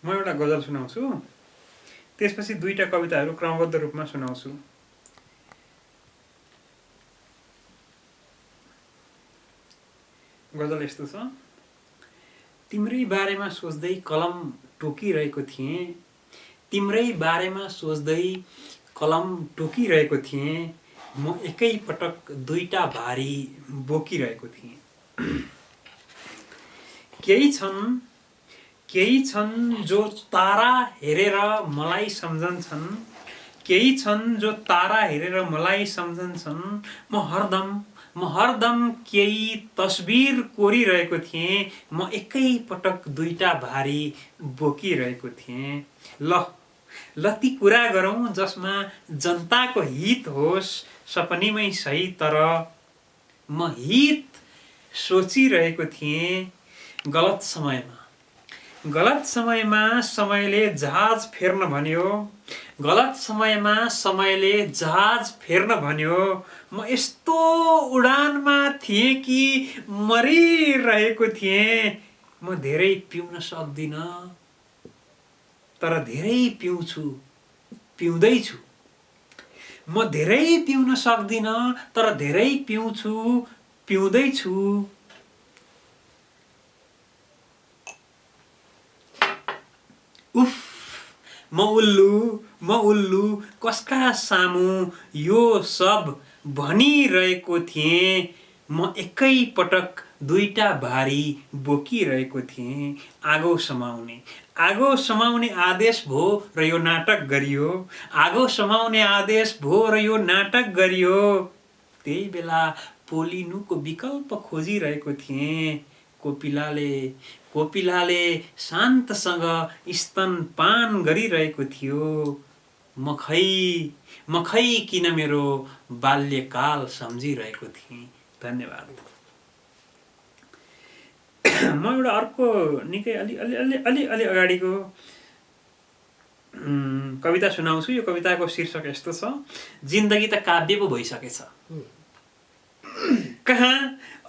म एउटा गजल सुनाउँछु, त्यसपछि दुईटा कविताहरू क्रमबद्ध रूपमा सुनाउँछु। गजल यस्तो छ। तिम्रै बारेमा सोच्दै कलम टोकिरहेको थिएँ, तिम्रै बारेमा सोच्दै कलम टोकिरहेको थिएँ, म एकै पटक दुईटा भारी बोकिरहेको थिएँ। केही छन् जो तारा हेरेर मलाई सम्झन्छन्, केही छन् जो तारा हेरेर मलाई सम्झन्छन्। म हरदम केही तस्बिर कोरिरहेको थिएँ, म एकै पटक दुईटा भारी बोकिरहेको थिएँ। ल ती कुरा गरौँ जसमा जनताको हित होस्, सपनीमै सही तर म हित सोचिरहेको थिएँ। गलत समयमा समयले जहाज फेर्न भन्यो, गलत समयमा समयले जहाज फेर्न भन्यो। म यस्तो उडानमा थिएँ कि मरिरहेको थिएँ। म धेरै पिउन सक्दिनँ तर धेरै पिउँदैछु। म धेरै पिउन सक्दिनँ तर धेरै पिउँदैछु। उफ, म उल्लु कसका सामु यो सब भनिरहेको थिएँ। म एकै पटक दुईटा भारी बोकिरहेको थिएँ। आगो समाउने आदेश भो र यो नाटक गरियो, आगो समाउने आदेश भो र यो नाटक गरियो। त्यही बेला पोलिनुको विकल्प खोजिरहेको थिएँ। कोपिलाले शान्तसँग स्तनपान गरिरहेको थियो। म खै किन मेरो बाल्यकाल सम्झिरहेको थिएँ। धन्यवाद। म एउटा अर्को निकै अलि अगाडिको कविता सुनाउँछु। यो कविताको शीर्षक यस्तो छ। जिन्दगी त काव्य पो भइसकेछ। कहाँ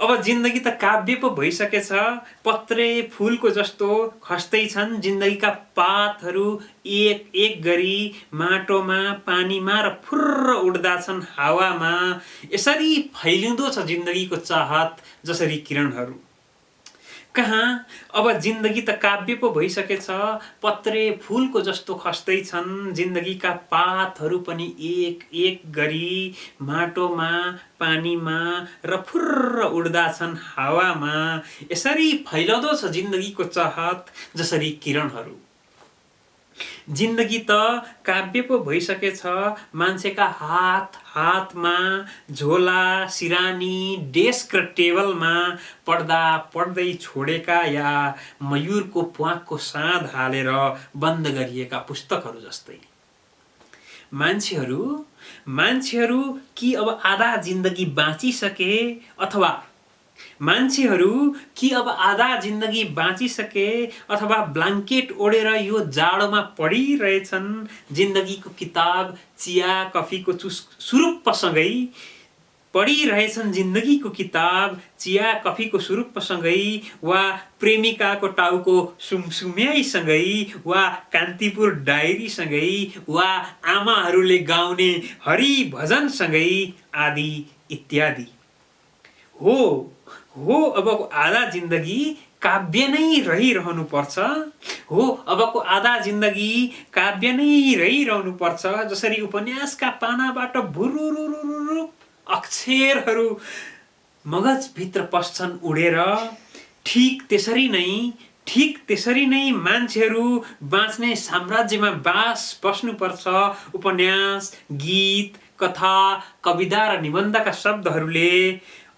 अब जिन्दगी त काव्य पो भइसकेछ। पत्रे फुलको जस्तो खस्दैछन् जिन्दगीका पातहरू एक एक गरी माटोमा, पानीमा र फुर्र उड्दा छन् हावामा। यसरी फैलिँदो छ जिन्दगीको चाहत जसरी किरणहरू। कहाँ अब जिन्दगी त काव्य पो भइसकेछ। पत्रे फुलको जस्तो खस्दैछन् जिन्दगीका पातहरू पनि एक एक गरी माटोमा, पानीमा र फुर्र उड्दा छन् हावामा। यसरी फैलदो छ जिन्दगीको चाहत जसरी किरणहरू। जिन्दगी त काव्य पो भइसकेछ। मान्छेका हातमा झोला, सिरानी, डेस्क र टेबलमा पढ्दा पढ्दै छोडेका या मयूरको प्वाखको साँध हालेर बन्द गरिएका पुस्तकहरू जस्तै। मान्छेहरू कि अब आधा जिन्दगी बाँचिसके अथवा ब्ल्याङ्केट ओढेर यो जाडोमा पढिरहेछन् जिन्दगीको किताब चिया कफीको सुरुप्पसँगै। पढिरहेछन् जिन्दगीको किताब चिया कफीको सुरुप्पसँगै, वा प्रेमिकाको टाउको सुमसुम्याइसँगै, वा कान्तिपुर डायरीसँगै, वा आमाहरूले गाउने हरि भजनसँगै आदि इत्यादि। हो अबको आधा जिन्दगी काव्य नै रहिरहनु पर्छ। अबको आधा जिन्दगी काव्य नै रहिरहनु पर्छ। जसरी उपन्यासका पानाबाट भुरुरुरुरु अक्षरहरू मगजभित्र पस्छन् उडेर, ठिक त्यसरी नै मान्छेहरू बाँच्ने साम्राज्यमा बस्नुपर्छ। उपन्यास, गीत, कथा, कविता र निबन्धका शब्दहरूले,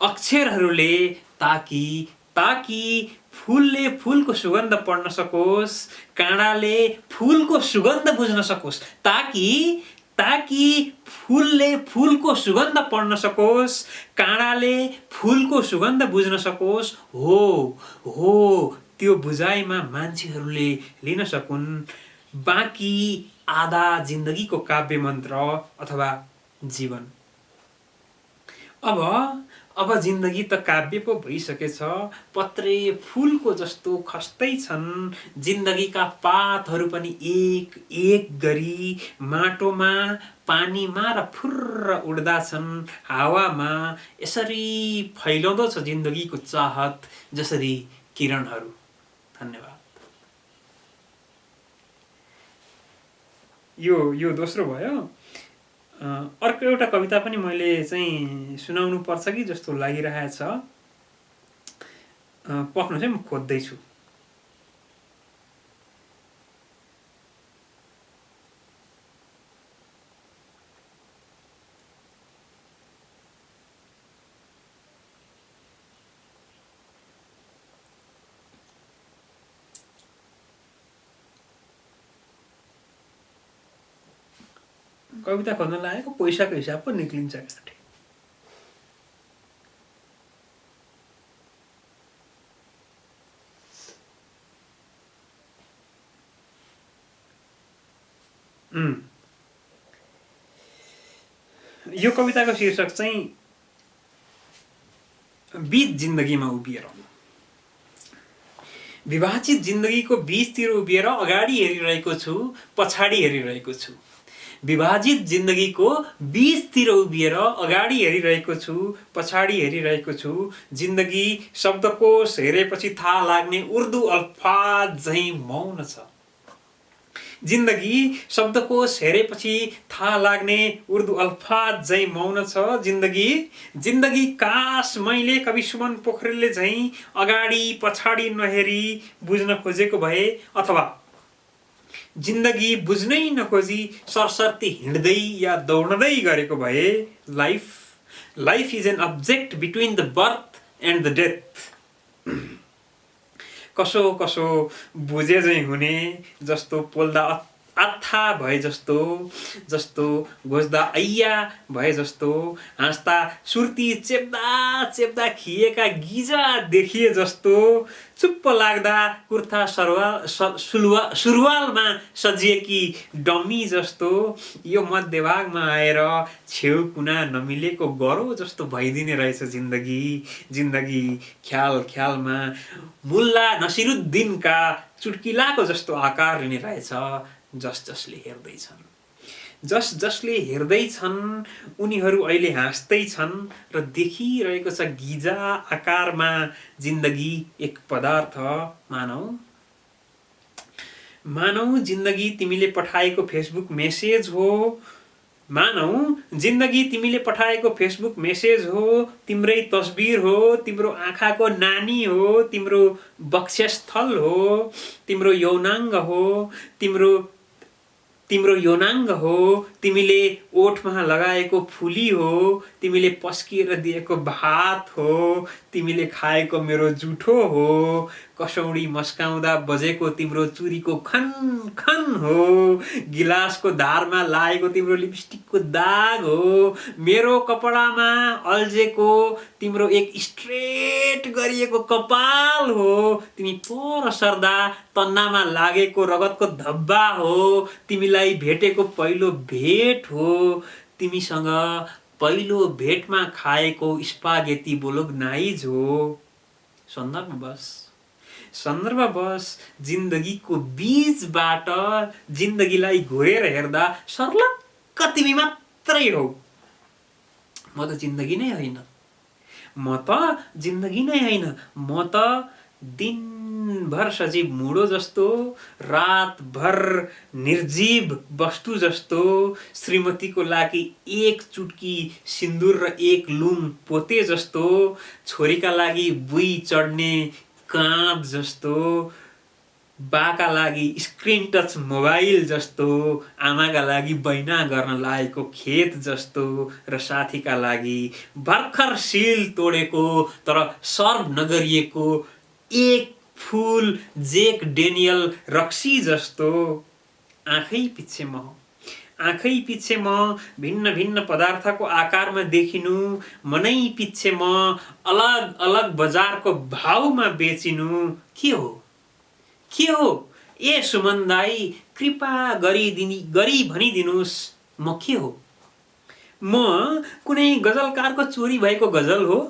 अक्षरहरूले, ताकि फूलले फूलको सुगन्ध पढ्न सकोस्, काँडाले फूलको सुगन्ध बुझ्न सकोस्, ताकि फूलले फूलको सुगन्ध पढ्न सकोस्, काँडाले फूलको सुगन्ध बुझ्न सकोस्। हो त्यो बुझाइमा मान्छेहरूले लिन सकुन् बाँकी आधा जिन्दगीको काव्य मन्त्र अथवा जीवन। अब जिन्दगी त काव्य पो भइसकेछ, पत्रे फुलको जस्तो खस्दै छन्, जिन्दगीका पातहरू पनि एक एक गरी माटोमा पानीमा र फुर्र उड्दा छन् हावामा। यसरी फैलाउँदो छ जिन्दगीको चाहत जसरी किरणहरू। धन्यवाद। यो दोस्रो भयो। अर्को एउटा कविता पनि मैले चाहिँ सुनाउनु पर्छ कि जस्तो लागिरहेछ। पर्खनुहोस् है, म खोज्दैछु। कविता खोज्न लागेको पैसाको हिसाब पो निक्लिन्छ काटे। यो कविताको शीर्षक चाहिँ बीच जिन्दगीमा उभिएर। विभाजित जिन्दगीको बीचतिर उभिएर अगाडि हेरिरहेको छु, पछाडि हेरिरहेको छु। विभाजित जिन्दगीको बीचतिर उभिएर अगाडि हेरिरहेको छु, पछाडि हेरिरहेको छु। जिन्दगी शब्दकोश हेरेपछि थाहा लाग्ने उर्दू अल्फाज झैं मौन छ। जिन्दगी शब्दकोश हेरेपछि थाहा लाग्ने उर्दू अल्फाज झैं मौन छ। जिन्दगी काश मैले कवि सुमन पोखरेलले झैं अगाडि पछाडि नहेरी बुझ्न खोजेको भए, अथवा जिन्दगी बुझ्नै नखोजी सरसर्ती हिँड्दै या दौड्दै गरेको भए। Life is an object between the birth and the death. कसो कसो बुझे झैं हुने जस्तो, पोल्दा आत्था भए जस्तो घोज्दा ऐया भए जस्तो, हाँस्दा सुर्ती चेप्दा खिएका गिजा देखिए जस्तो, चुप्प लाग्दा कुर्ता सुरुवालमा सजिएकी डमी जस्तो, यो मध्यभागमा आएर छेउ कुना नमिलेको गरो जस्तो भइदिने रहेछ जिन्दगी ख्याल ख्यालमा मुल्ला नसिरुद्दिनका चुट्किलाको जस्तो आकार लिने रहेछ। जसले हेर्दैछन् उनीहरू अहिले हाँस्दै छन् र देखिरहेको छ गिजा आकारमा जिन्दगी एक पदार्थ। मानौ जिन्दगी तिमीले पठाएको फेसबुक मेसेज हो। जिन्दगी तिमीले पठाएको फेसबुक मेसेज हो, तिम्रै तस्बिर हो, तिम्रो आँखाको नानी हो, तिम्रो वक्षस्थल हो, तिम्रो यौनाङ्ग हो, तिम्रो यौनाङ्ग हो, तिमीले ओठमा लगाएको फुली हो, तिमीले पस्किएर दिएको भात हो, तिमीले खाएको मेरो जुठो हो, कसौडी मस्काउँदा बजेको तिम्रो चुरीको खन खन हो, गिलासको धारमा लागेको तिम्रो लिपस्टिकको दाग हो, मेरो कपडामा अल्झेको तिम्रो एक स्ट्रेट गरिएको कपाल हो, तिमी पर सर्दा तन्नामा लागेको रगतको धब्बा हो, तिमीलाई भेटेको पहिलो भेट हो, तिमीसँग पहिलो भेटमा खाएको स्पागेटी बोलोग्नाइज हो। सन्दर्भवश जिन्दगीको बीचबाट जिन्दगीलाई घुरेर हेर्दा सर्लक्क तिमी मात्रै हो। म त जिन्दगी नै होइन, म त दिनभर सजीव मुडो जस्तो, रातभर निर्जीव वस्तु जस्तो, श्रीमतीको लागि एक चुटकी सिन्दुर र एक लुम पोते जस्तो, छोरीका लागि बुई चढ्ने काँध जस्तो, बाका लागि स्क्रिन टच मोबाइल जस्तो, आमाका लागि बैना गर्न लागेको खेत जस्तो, र साथीका लागि भर्खर सिल तोडेको तर सर्भ नगरिएको एक फुल जेक डेनियल रक्सी जस्तो। आँखै पिच्छे म भिन्न भिन्न पदार्थको आकारमा देखिनु, मनै पिच्छे म अलग अलग बजारको भावमा बेचिनु। के हो ए सुमन दाई, कृपा गरी भनिदिनुस् म के हो? म कुनै गजलकारको चोरी भएको गजल हो?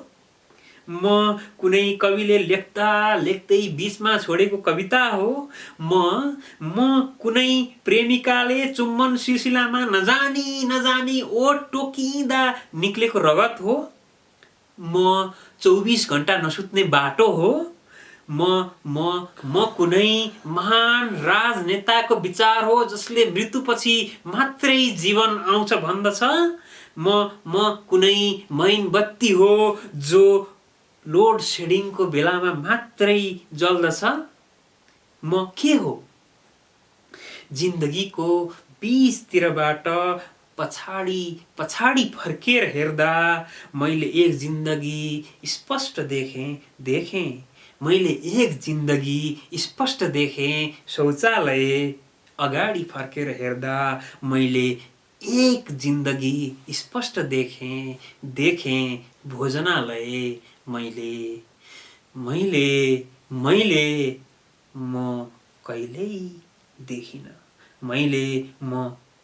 म कुनै कविले लेख्दा लेख्दै बीचमा छोडेको कविता हो, म कुनै प्रेमिकाले चुम्बन सिलसिलामा नजानी नजानी ओठ टोकिँदा निक्लेको रगत हो, म 24 घण्टा नसुत्ने बाटो हो, म कुनै महान राजनेताको विचार हो जसले मृत्युपछि मात्रै जीवन आउँछ भन्दछ, म कुनै मैनबत्ती हो जो लोड सेडिङको बेलामा मात्रै जल्दछ, म के हो? जिन्दगीको बीचतिरबाट पछाडि फर्केर हेर्दा मैले एक जिन्दगी स्पष्ट देखेँ मैले एक जिन्दगी स्पष्ट देखेँ शौचालय। अगाडि फर्केर हेर्दा मैले एक जिन्दगी स्पष्ट देखेँ भोजनालय। मैले म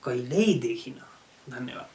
कहिल्यै देखिन। धन्यवाद।